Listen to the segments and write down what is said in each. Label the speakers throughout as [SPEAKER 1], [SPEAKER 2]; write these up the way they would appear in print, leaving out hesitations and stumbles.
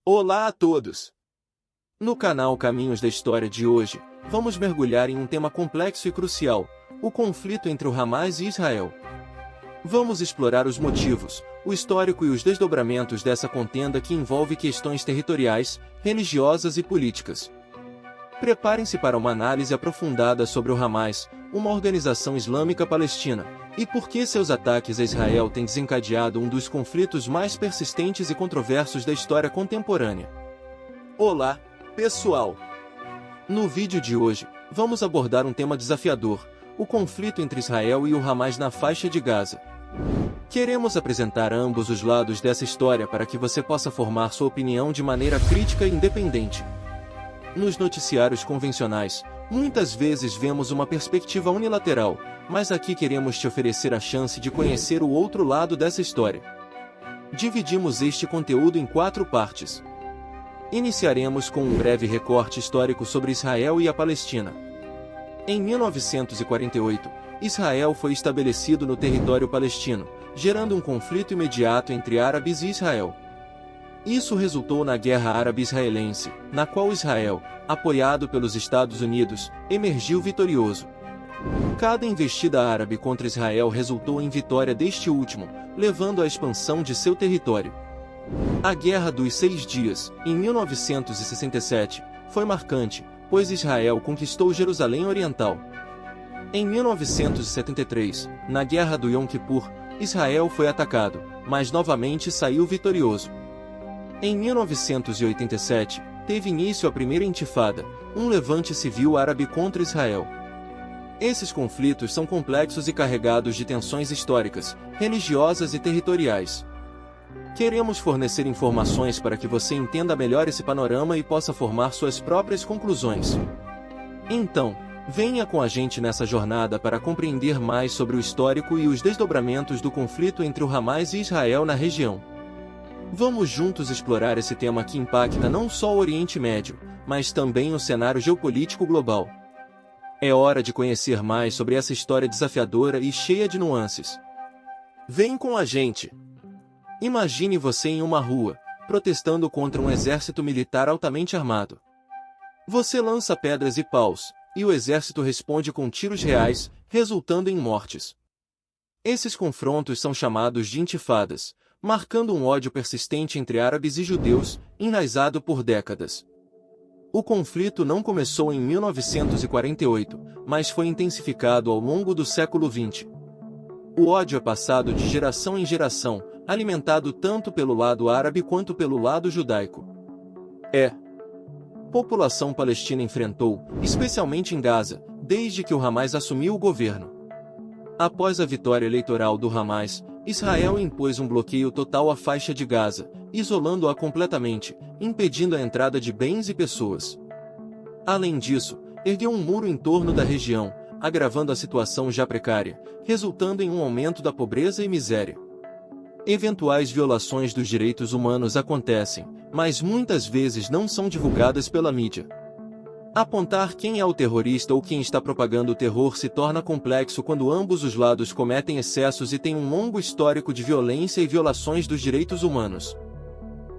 [SPEAKER 1] Olá a todos! No canal Caminhos da História de hoje, vamos mergulhar em um tema complexo e crucial, o conflito entre o Hamas e Israel. Vamos explorar os motivos, o histórico e os desdobramentos dessa contenda que envolve questões territoriais, religiosas e políticas. Preparem-se para uma análise aprofundada sobre o Hamas, uma organização islâmica palestina, e por que seus ataques a Israel têm desencadeado um dos conflitos mais persistentes e controversos da história contemporânea. Olá, pessoal! No vídeo de hoje, vamos abordar um tema desafiador, o conflito entre Israel e o Hamas na faixa de Gaza. Queremos apresentar ambos os lados dessa história para que você possa formar sua opinião de maneira crítica e independente. Nos noticiários convencionais, muitas vezes vemos uma perspectiva unilateral, mas aqui queremos te oferecer a chance de conhecer o outro lado dessa história. Dividimos este conteúdo em 4 partes. Iniciaremos com um breve recorte histórico sobre Israel e a Palestina. Em 1948, Israel foi estabelecido no território palestino, gerando um conflito imediato entre árabes e Israel. Isso resultou na Guerra Árabe-Israelense, na qual Israel, apoiado pelos Estados Unidos, emergiu vitorioso. Cada investida árabe contra Israel resultou em vitória deste último, levando à expansão de seu território. A Guerra dos 6 Dias, em 1967, foi marcante, pois Israel conquistou Jerusalém Oriental. Em 1973, na Guerra do Yom Kippur, Israel foi atacado, mas novamente saiu vitorioso. Em 1987, teve início a Primeira Intifada, um levante civil árabe contra Israel. Esses conflitos são complexos e carregados de tensões históricas, religiosas e territoriais. Queremos fornecer informações para que você entenda melhor esse panorama e possa formar suas próprias conclusões. Então, venha com a gente nessa jornada para compreender mais sobre o histórico e os desdobramentos do conflito entre o Hamas e Israel na região. Vamos juntos explorar esse tema que impacta não só o Oriente Médio, mas também o cenário geopolítico global. É hora de conhecer mais sobre essa história desafiadora e cheia de nuances. Vem com a gente! Imagine você em uma rua, protestando contra um exército militar altamente armado. Você lança pedras e paus, e o exército responde com tiros reais, resultando em mortes. Esses confrontos são chamados de intifadas, marcando um ódio persistente entre árabes e judeus, enraizado por décadas. O conflito não começou em 1948, mas foi intensificado ao longo do século XX. O ódio é passado de geração em geração, alimentado tanto pelo lado árabe quanto pelo lado judaico. A população palestina enfrentou, especialmente em Gaza, desde que o Hamas assumiu o governo. Após a vitória eleitoral do Hamas, Israel impôs um bloqueio total à faixa de Gaza, isolando-a completamente, impedindo a entrada de bens e pessoas. Além disso, ergueu um muro em torno da região, agravando a situação já precária, resultando em um aumento da pobreza e miséria. Eventuais violações dos direitos humanos acontecem, mas muitas vezes não são divulgadas pela mídia. Apontar quem é o terrorista ou quem está propagando o terror se torna complexo quando ambos os lados cometem excessos e têm um longo histórico de violência e violações dos direitos humanos.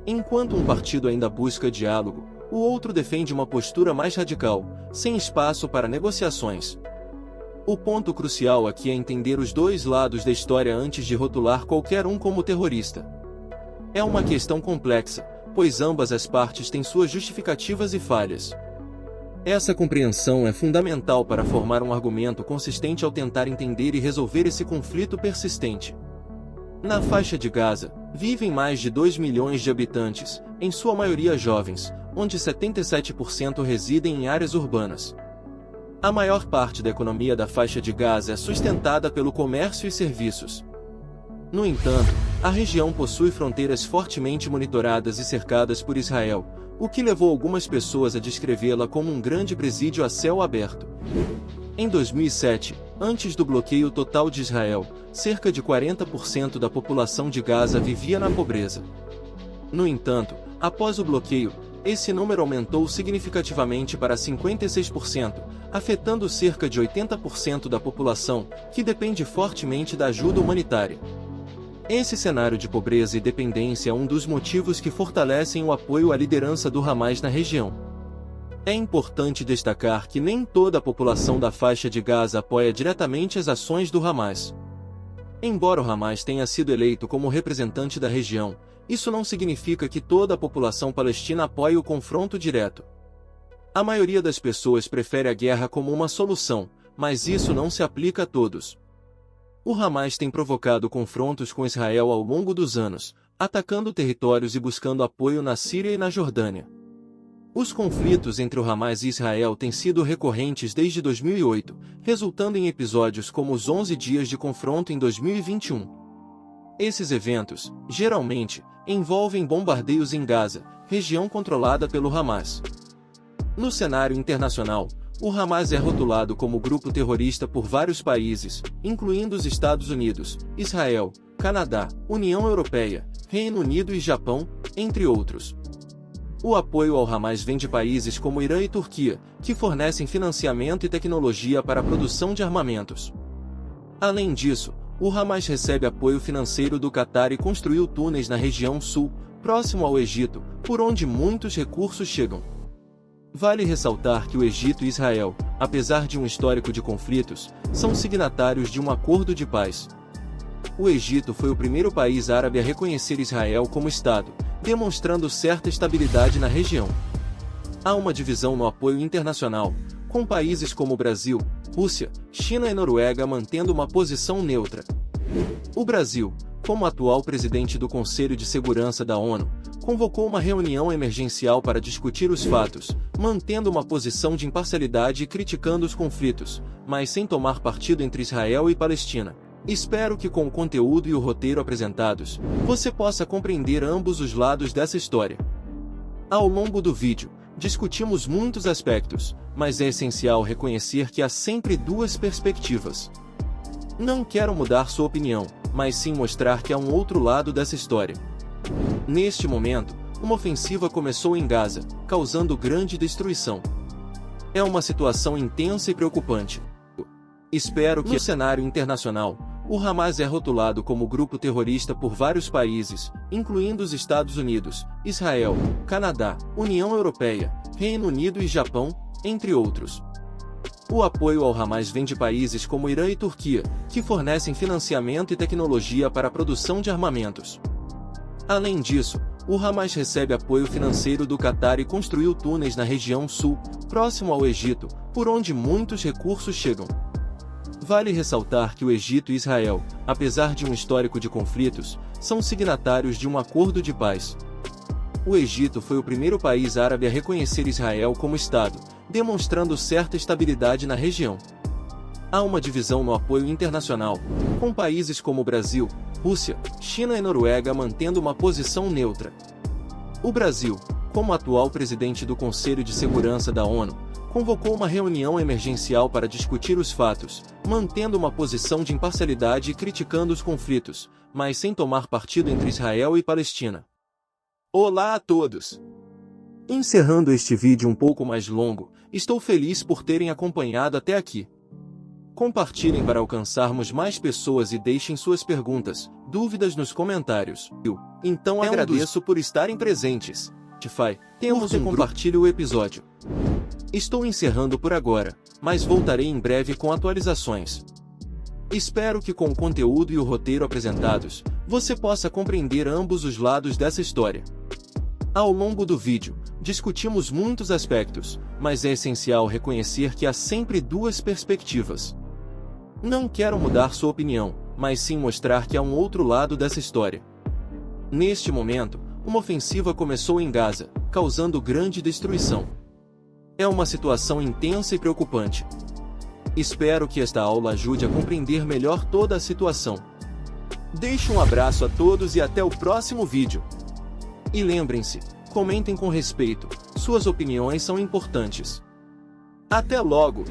[SPEAKER 1] Enquanto um partido ainda busca diálogo, o outro defende uma postura mais radical, sem espaço para negociações. O ponto crucial aqui é entender os dois lados da história antes de rotular qualquer um como terrorista. É uma questão complexa, pois ambas as partes têm suas justificativas e falhas. Essa compreensão é fundamental para formar um argumento consistente ao tentar entender e resolver esse conflito persistente. Na faixa de Gaza, vivem mais de 2 milhões de habitantes, em sua maioria jovens, onde 77% residem em áreas urbanas. A maior parte da economia da faixa de Gaza é sustentada pelo comércio e serviços. No entanto, a região possui fronteiras fortemente monitoradas e cercadas por Israel, o que levou algumas pessoas a descrevê-la como um grande presídio a céu aberto. Em 2007, antes do bloqueio total de Israel, cerca de 40% da população de Gaza vivia na pobreza. No entanto, após o bloqueio, esse número aumentou significativamente para 56%, afetando cerca de 80% da população, que depende fortemente da ajuda humanitária. Esse cenário de pobreza e dependência é um dos motivos que fortalecem o apoio à liderança do Hamas na região. É importante destacar que nem toda a população da faixa de Gaza apoia diretamente as ações do Hamas. Embora o Hamas tenha sido eleito como representante da região, isso não significa que toda a população palestina apoie o confronto direto. A maioria das pessoas prefere a guerra como uma solução, mas isso não se aplica a todos. O Hamas tem provocado confrontos com Israel ao longo dos anos, atacando territórios e buscando apoio na Síria e na Jordânia. Os conflitos entre o Hamas e Israel têm sido recorrentes desde 2008, resultando em episódios como os 11 dias de confronto em 2021. Esses eventos, geralmente, envolvem bombardeios em Gaza, região controlada pelo Hamas. No cenário internacional, o Hamas é rotulado como grupo terrorista por vários países, incluindo os Estados Unidos, Israel, Canadá, União Europeia, Reino Unido e Japão, entre outros. O apoio ao Hamas vem de países como Irã e Turquia, que fornecem financiamento e tecnologia para a produção de armamentos. Além disso, o Hamas recebe apoio financeiro do Catar e construiu túneis na região sul, próximo ao Egito, por onde muitos recursos chegam. Vale ressaltar que o Egito e Israel, apesar de um histórico de conflitos, são signatários de um acordo de paz. O Egito foi o primeiro país árabe a reconhecer Israel como Estado, demonstrando certa estabilidade na região. Há uma divisão no apoio internacional, com países como Brasil, Rússia, China e Noruega mantendo uma posição neutra. O Brasil, como atual presidente do Conselho de Segurança da ONU, convocou uma reunião emergencial para discutir os fatos, mantendo uma posição de imparcialidade e criticando os conflitos, mas sem tomar partido entre Israel e Palestina. Espero que com o conteúdo e o roteiro apresentados, você possa compreender ambos os lados dessa história. Ao longo do vídeo, discutimos muitos aspectos, mas é essencial reconhecer que há sempre duas perspectivas. Não quero mudar sua opinião, mas sim mostrar que há um outro lado dessa história. Neste momento, uma ofensiva começou em Gaza, causando grande destruição. É uma situação intensa e preocupante. Espero que no cenário internacional, o Hamas é rotulado como grupo terrorista por vários países, incluindo os Estados Unidos, Israel, Canadá, União Europeia, Reino Unido e Japão, entre outros. O apoio ao Hamas vem de países como Irã e Turquia, que fornecem financiamento e tecnologia para a produção de armamentos. Além disso, o Hamas recebe apoio financeiro do Catar e construiu túneis na região sul, próximo ao Egito, por onde muitos recursos chegam. Vale ressaltar que o Egito e Israel, apesar de um histórico de conflitos, são signatários de um acordo de paz. O Egito foi o primeiro país árabe a reconhecer Israel como Estado, demonstrando certa estabilidade na região. Há uma divisão no apoio internacional, com países como Brasil, Rússia, China e Noruega mantendo uma posição neutra. O Brasil, como atual presidente do Conselho de Segurança da ONU, convocou uma reunião emergencial para discutir os fatos, mantendo uma posição de imparcialidade e criticando os conflitos, mas sem tomar partido entre Israel e Palestina. Olá a todos! Encerrando este vídeo um pouco mais longo, estou feliz por terem acompanhado até aqui. Compartilhem para alcançarmos mais pessoas e deixem suas perguntas, dúvidas nos comentários. Então agradeço por estarem presentes. Temos compartilhe o episódio. Estou encerrando por agora, mas voltarei em breve com atualizações. Espero que com o conteúdo e o roteiro apresentados, você possa compreender ambos os lados dessa história. Ao longo do vídeo, discutimos muitos aspectos, mas é essencial reconhecer que há sempre duas perspectivas. Não quero mudar sua opinião, mas sim mostrar que há um outro lado dessa história. Neste momento, uma ofensiva começou em Gaza, causando grande destruição. É uma situação intensa e preocupante. Espero que esta aula ajude a compreender melhor toda a situação. Deixo um abraço a todos e até o próximo vídeo. E lembrem-se, comentem com respeito, suas opiniões são importantes. Até logo!